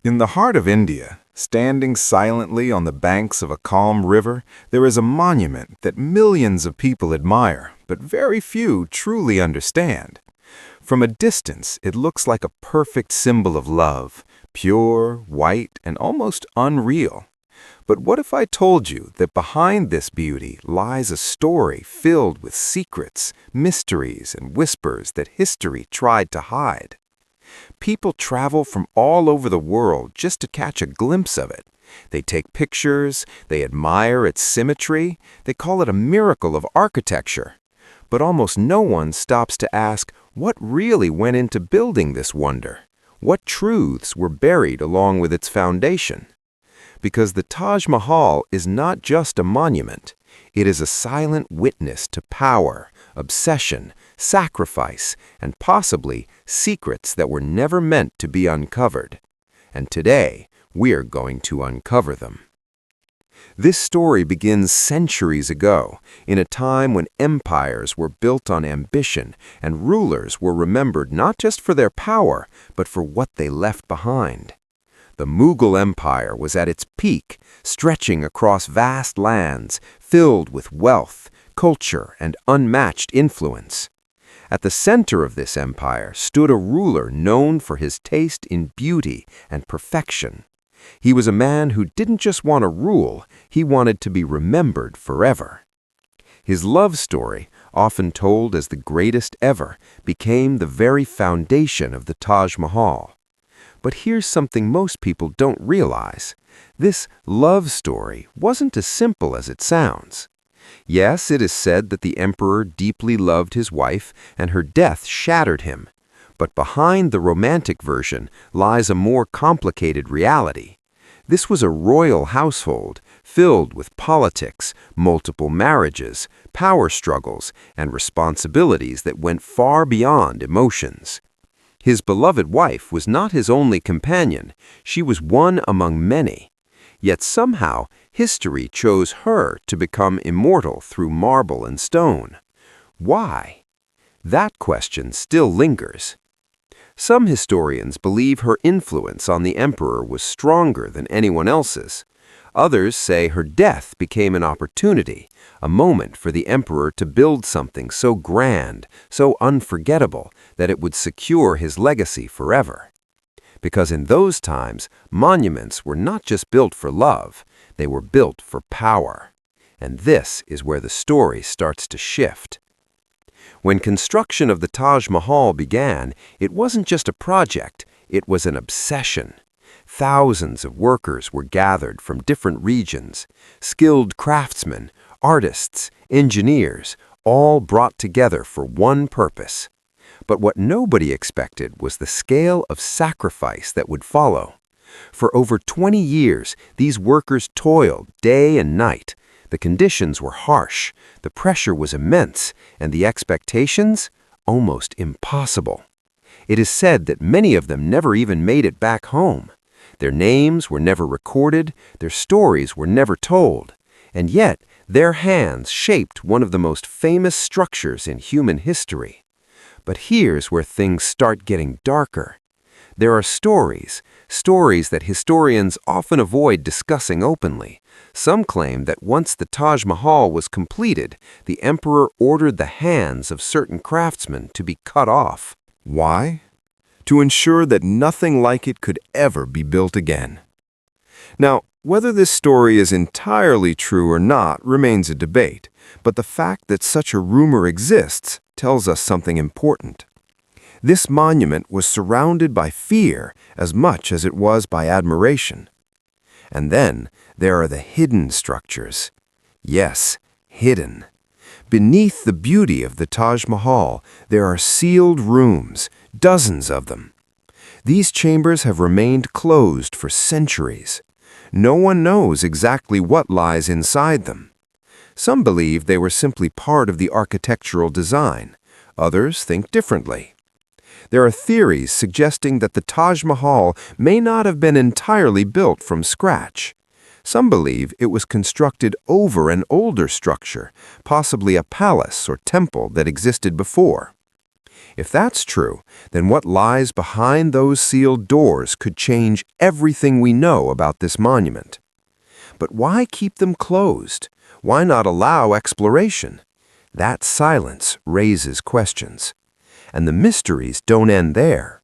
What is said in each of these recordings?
In the heart of India, standing silently on the banks of a calm river, there is a monument that millions of people admire, but very few truly understand. From a distance, it looks like a perfect symbol of love, pure, white, and almost unreal. But what if I told you that behind this beauty lies a story filled with secrets, mysteries, and whispers that history tried to hide? People travel from all over the world just to catch a glimpse of it. They take pictures, they admire its symmetry, they call it a miracle of architecture. But almost no one stops to ask what really went into building this wonder. What truths were buried along with its foundation? Because the Taj Mahal is not just a monument. It is a silent witness to power, obsession, sacrifice, and possibly secrets that were never meant to be uncovered. And today, we're going to uncover them. This story begins centuries ago, in a time when empires were built on ambition and rulers were remembered not just for their power, but for what they left behind. The Mughal Empire was at its peak, stretching across vast lands, filled with wealth, culture, and unmatched influence. At the center of this empire stood a ruler known for his taste in beauty and perfection. He was a man who didn't just want to rule, he wanted to be remembered forever. His love story, often told as the greatest ever, became the very foundation of the Taj Mahal. But here's something most people don't realize. This love story wasn't as simple as it sounds. Yes, it is said that the emperor deeply loved his wife and her death shattered him. But behind the romantic version lies a more complicated reality. This was a royal household filled with politics, multiple marriages, power struggles, and responsibilities that went far beyond emotions. His beloved wife was not his only companion, she was one among many. Yet somehow, history chose her to become immortal through marble and stone. Why? That question still lingers. Some historians believe her influence on the emperor was stronger than anyone else's. Others say her death became an opportunity, a moment for the emperor to build something so grand, so unforgettable, that it would secure his legacy forever. Because in those times, monuments were not just built for love, they were built for power. And this is where the story starts to shift. When construction of the Taj Mahal began, it wasn't just a project, it was an obsession. Thousands of workers were gathered from different regions, skilled craftsmen, artists, engineers, all brought together for one purpose. But what nobody expected was the scale of sacrifice that would follow. For over 20 years, these workers toiled day and night. The conditions were harsh, the pressure was immense, and the expectations almost impossible. It is said that many of them never even made it back home. Their names were never recorded, their stories were never told, and yet their hands shaped one of the most famous structures in human history. But here's where things start getting darker. There are stories that historians often avoid discussing openly. Some claim that once the Taj Mahal was completed, the emperor ordered the hands of certain craftsmen to be cut off. Why? To ensure that nothing like it could ever be built again. Now, whether this story is entirely true or not remains a debate, but the fact that such a rumor exists tells us something important. This monument was surrounded by fear as much as it was by admiration. And then there are the hidden structures. Yes, hidden. Beneath the beauty of the Taj Mahal, there are sealed rooms, dozens of them. These chambers have remained closed for centuries. No one knows exactly what lies inside them. Some believe they were simply part of the architectural design. Others think differently. There are theories suggesting that the Taj Mahal may not have been entirely built from scratch. Some believe it was constructed over an older structure, possibly a palace or temple that existed before. If that's true, then what lies behind those sealed doors could change everything we know about this monument. But why keep them closed? Why not allow exploration? That silence raises questions. And the mysteries don't end there.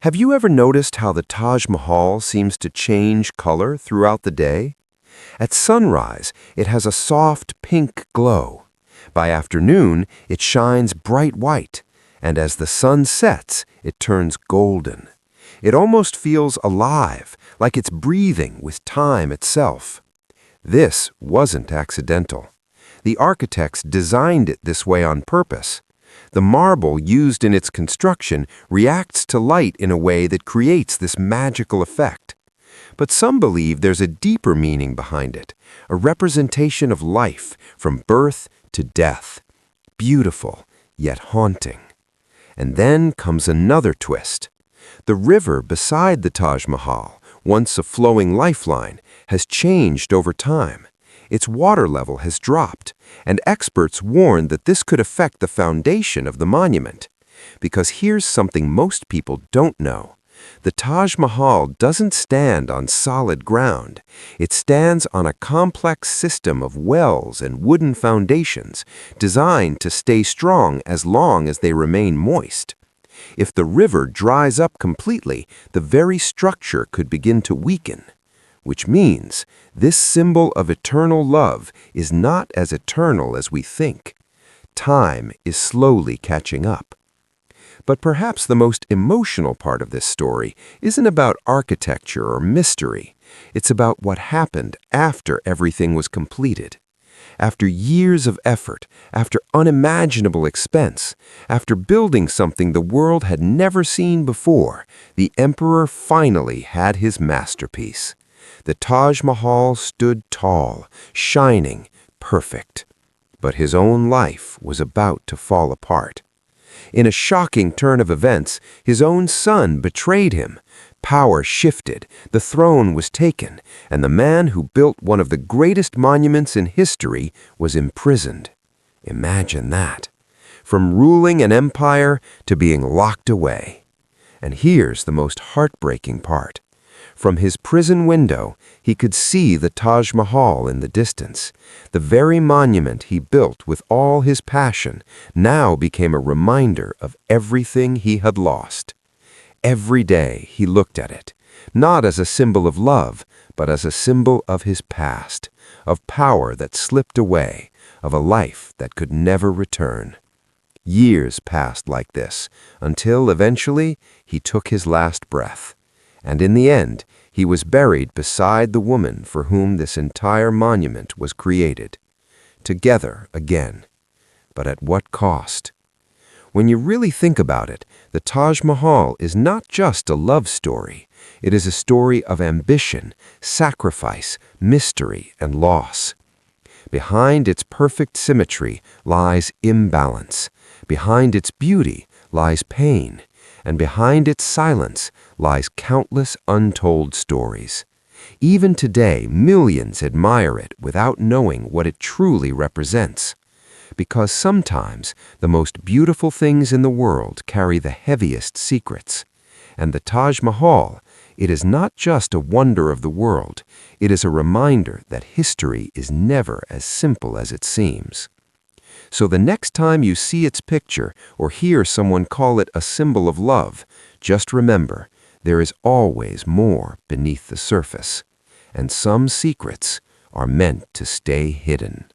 Have you ever noticed how the Taj Mahal seems to change color throughout the day? At sunrise, it has a soft pink glow. By afternoon, it shines bright white, and as the sun sets, it turns golden. It almost feels alive, like it's breathing with time itself. This wasn't accidental. The architects designed it this way on purpose. The marble used in its construction reacts to light in a way that creates this magical effect. But some believe there's a deeper meaning behind it, a representation of life from birth to death. Beautiful, yet haunting. And then comes another twist. The river beside the Taj Mahal, once a flowing lifeline, has changed over time. Its water level has dropped, and experts warn that this could affect the foundation of the monument. Because here's something most people don't know. The Taj Mahal doesn't stand on solid ground. It stands on a complex system of wells and wooden foundations designed to stay strong as long as they remain moist. If the river dries up completely, the very structure could begin to weaken. Which means this symbol of eternal love is not as eternal as we think. Time is slowly catching up. But perhaps the most emotional part of this story isn't about architecture or mystery. It's about what happened after everything was completed. After years of effort, after unimaginable expense, after building something the world had never seen before, the emperor finally had his masterpiece. The Taj Mahal stood tall, shining, perfect. But his own life was about to fall apart. In a shocking turn of events, his own son betrayed him. Power shifted, the throne was taken, and the man who built one of the greatest monuments in history was imprisoned. Imagine that. From ruling an empire to being locked away. And here's the most heartbreaking part. From his prison window, he could see the Taj Mahal in the distance. The very monument he built with all his passion now became a reminder of everything he had lost. Every day he looked at it, not as a symbol of love, but as a symbol of his past, of power that slipped away, of a life that could never return. Years passed like this, until eventually he took his last breath. And in the end, he was buried beside the woman for whom this entire monument was created. Together again. But at what cost? When you really think about it, the Taj Mahal is not just a love story. It is a story of ambition, sacrifice, mystery, and loss. Behind its perfect symmetry lies imbalance. Behind its beauty lies pain. And behind its silence lies countless untold stories. Even today, millions admire it without knowing what it truly represents. Because sometimes the most beautiful things in the world carry the heaviest secrets. And the Taj Mahal, it is not just a wonder of the world, it is a reminder that history is never as simple as it seems. So the next time you see its picture or hear someone call it a symbol of love, just remember, there is always more beneath the surface, and some secrets are meant to stay hidden.